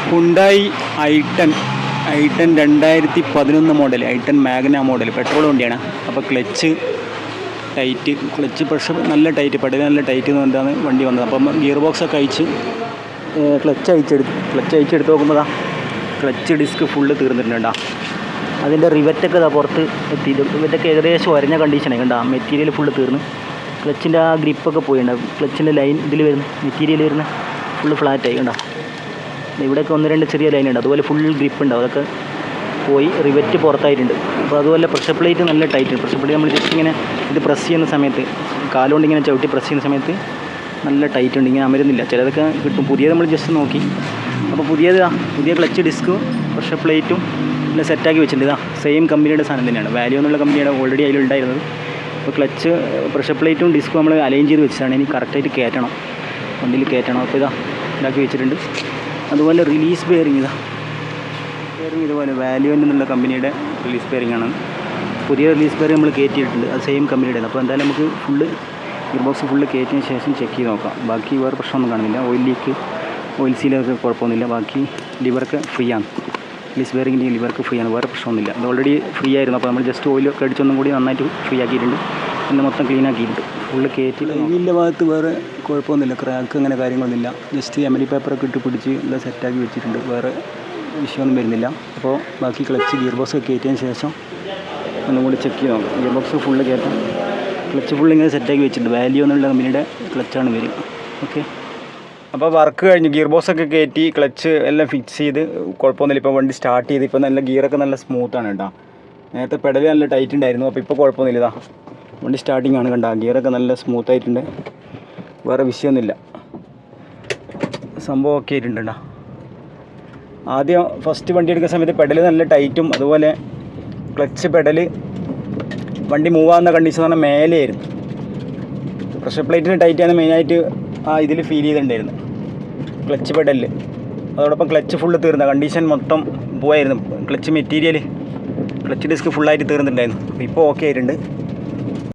Hyundai ഐ10 2011 model, ഐ10 Magna model petrol വണ്ടിയാണ്. അപ്പോൾ ക്ലച്ച് പ്രഷർ നല്ല ടൈറ്റ്, പെടൽ നല്ല ടൈറ്റ് എന്ന് പറഞ്ഞാണ് വണ്ടി വന്നത്. അപ്പം ഗിയർ ബോക്സൊക്കെ അയച്ച് ക്ലച്ച് അയച്ചെടുത്ത് നോക്കുമ്പോൾ ക്ലച്ച് ഡിസ്ക് ഫുള്ള് തീർന്നിട്ടുണ്ട്. അതിൻ്റെ റിവറ്റൊക്കെ പുറത്ത് എത്തി. റിവറ്റൊക്കെ ഏകദേശം ഒരഞ്ഞ കണ്ടീഷനാണ്. കണ്ടാ മെറ്റീരിയൽ ഫുള്ള് തീർന്ന്, ക്ലച്ചിൻ്റെ ആ ഗ്രിപ്പൊക്കെ പോയിട്ടുണ്ട്. ക്ലച്ചിൻ്റെ ലൈൻ ഇതിൽ വരുന്ന മെറ്റീരിയൽ വരുന്ന ഫുള്ള് ഫ്ലാറ്റായി. കണ്ടാ ഇവിടെയൊക്കെ 1-2 ചെറിയ ലൈനുണ്ട്. അതുപോലെ ഫുൾ ഗ്രിപ്പ് ഉണ്ട്, അതൊക്കെ പോയി റിവറ്റ് പുറത്തായിട്ടുണ്ട്. അപ്പോൾ അതുപോലെ പ്രഷർ പ്ലേറ്റ് നല്ല ടൈറ്റ്. പ്രഷർ പ്ലേറ്റ് നമ്മൾ ജസ്റ്റ് ഇങ്ങനെ ഇത് പ്രസ് ചെയ്യുന്ന സമയത്ത്, കാലുകൊണ്ട് ഇങ്ങനെ ചവിട്ടി പ്രസ് ചെയ്യുന്ന സമയത്ത് നല്ല ടൈറ്റ് ഉണ്ട്, ഇങ്ങനെ അമരുന്നില്ല. ചിലതൊക്കെ കിട്ടും. പുതിയത് നമ്മൾ ജസ്റ്റ് നോക്കി. അപ്പോൾ പുതിയ ക്ലച്ച് ഡിസ്കും പ്രഷർ പ്ലേറ്റും എല്ലാം സെറ്റാക്കി വെച്ചിട്ടുണ്ട്. സെയിം കമ്പനിയുടെ സാധനം തന്നെയാണ്, വാല്യൂ എന്നുള്ള കമ്പനിയുടെ ഓൾറെഡി അതിലുണ്ടായിരുന്നത്. അപ്പോൾ ക്ലച്ച് പ്രഷർ പ്ലേറ്റും ഡിസ്കും നമ്മൾ അലൈൻ ചെയ്ത് വെച്ചതാണ്. ഇനി കറക്റ്റായിട്ട് കയറ്റണം, വണ്ടിയിൽ കയറ്റണം. അപ്പോൾ ഇതാക്കി വെച്ചിട്ടുണ്ട്. അതുപോലെ റിലീസ് ബെയറിങ് ഇതുപോലെ വാല്യൂ എന്നുള്ള കമ്പനിയുടെ റിലീസ് ബെയറിംഗ് ആണ്. പുതിയ റിലീസ് ബെയറിംഗ് നമ്മൾ കയറ്റിയിട്ടുണ്ട്, അത് സെയിം കമ്പനിയുടെ. അപ്പോൾ എന്തായാലും നമുക്ക് ഫുള്ള് ഗിയർ ബോക്സ് ഫുള്ള് കയറ്റിയതിന് ശേഷം ചെക്ക് ചെയ്ത് നോക്കാം. ബാക്കി വേറെ പ്രശ്നമൊന്നും കാണുന്നില്ല. ഓയിൽ ലീക്ക്, ഓയിൽ സീലൊക്കെ കുഴപ്പമൊന്നുമില്ല. ബാക്കി ലിവർക്ക് ഫ്രീ ആണ്. റിലീസ് ബെയറിങ്ങിൻ്റെ ലിവർക്ക് ഫ്രീ ആണ്, വേറെ പ്രശ്നമൊന്നുമില്ല. അത് ഓൾറെഡി ഫ്രീ ആയിരുന്നു. അപ്പോൾ നമ്മൾ ജസ്റ്റ് ഓയിലൊക്കെ അടിച്ചൊന്നും കൂടി നന്നായിട്ട് ഫ്രീ ആക്കിയിട്ടുണ്ട്. പിന്നെ മൊത്തം ക്ലീൻ ആക്കിയിട്ടുണ്ട്, ഫുള്ള് കയറ്റി. ഇതിൻ്റെ ഭാഗത്ത് വേറെ കുഴപ്പമൊന്നുമില്ല, ക്രാക്ക് അങ്ങനെ കാര്യങ്ങളൊന്നുമില്ല. ജസ്റ്റ് എമരി പേപ്പറൊക്കെ ഇട്ട് പിടിച്ച് എല്ലാം സെറ്റാക്കി വെച്ചിട്ടുണ്ട്, വേറെ വിഷയമൊന്നും വരുന്നില്ല. അപ്പോൾ ബാക്കി ക്ലച്ച് ഗിയർ ബോക്സ് കയറ്റിയതിന് ശേഷം ഒന്നും കൂടി ചെക്ക് ചെയ്ത് നോക്കാം. ഗിയർ ബോക്സ് ഫുള്ള് കയറ്റാം. ക്ലച്ച് ഫുള്ള് ഇങ്ങനെ സെറ്റാക്കി വെച്ചിട്ടുണ്ട്. വാല്യൂ എന്നുള്ള കമ്പനിയുടെ ക്ലച്ചാണ് വരിക. ഓക്കെ, അപ്പോൾ വർക്ക് കഴിഞ്ഞ് ഗിയർ ബോക്സൊക്കെ കയറ്റി ക്ലച്ച് എല്ലാം ഫിക്സ് ചെയ്ത് കുഴപ്പമൊന്നുമില്ല. ഇപ്പോൾ വണ്ടി സ്റ്റാർട്ട് ചെയ്ത് ഇപ്പോൾ നല്ല ഗിയറൊക്കെ നല്ല സ്മൂത്താണ് കേട്ടോ. നേരത്തെ പെഡൽ നല്ല ടൈറ്റ് ഉണ്ടായിരുന്നു, അപ്പോൾ ഇപ്പോൾ കുഴപ്പമൊന്നുമില്ല. വണ്ടി സ്റ്റാർട്ടിംഗ് ആണ്, കണ്ട ഗിയറൊക്കെ നല്ല സ്മൂത്തായിട്ടുണ്ട്, വേറെ വിഷയമൊന്നുമില്ല. സംഭവം ഒക്കെ ആയിട്ടുണ്ട് കേട്ടോ. ആദ്യം ഫസ്റ്റ് വണ്ടി എടുക്കുന്ന സമയത്ത് പെഡൽ നല്ല ടൈറ്റും, അതുപോലെ ക്ലച്ച് പെഡൽ വണ്ടി മൂവ് ആകുന്ന കണ്ടീഷൻ എന്ന് പറഞ്ഞാൽ മേലെയായിരുന്നു. പ്രഷർ പ്ലേറ്റിന് ടൈറ്റാണ് മെയിനായിട്ട് ഇതിൽ ഫീൽ ചെയ്തിട്ടുണ്ടായിരുന്നു, ക്ലച്ച് പെഡലിൽ. അതോടൊപ്പം ക്ലച്ച് ഫുള്ള് തീർന്ന കണ്ടീഷൻ മൊത്തം പോയായിരുന്നു. ക്ലച്ച് മെറ്റീരിയൽ, ക്ലച്ച് ഡിസ്ക് ഫുള്ളായിട്ട് തീർന്നിട്ടുണ്ടായിരുന്നു. അപ്പോൾ ഇപ്പോൾ ഓക്കെ ആയിട്ടുണ്ട്.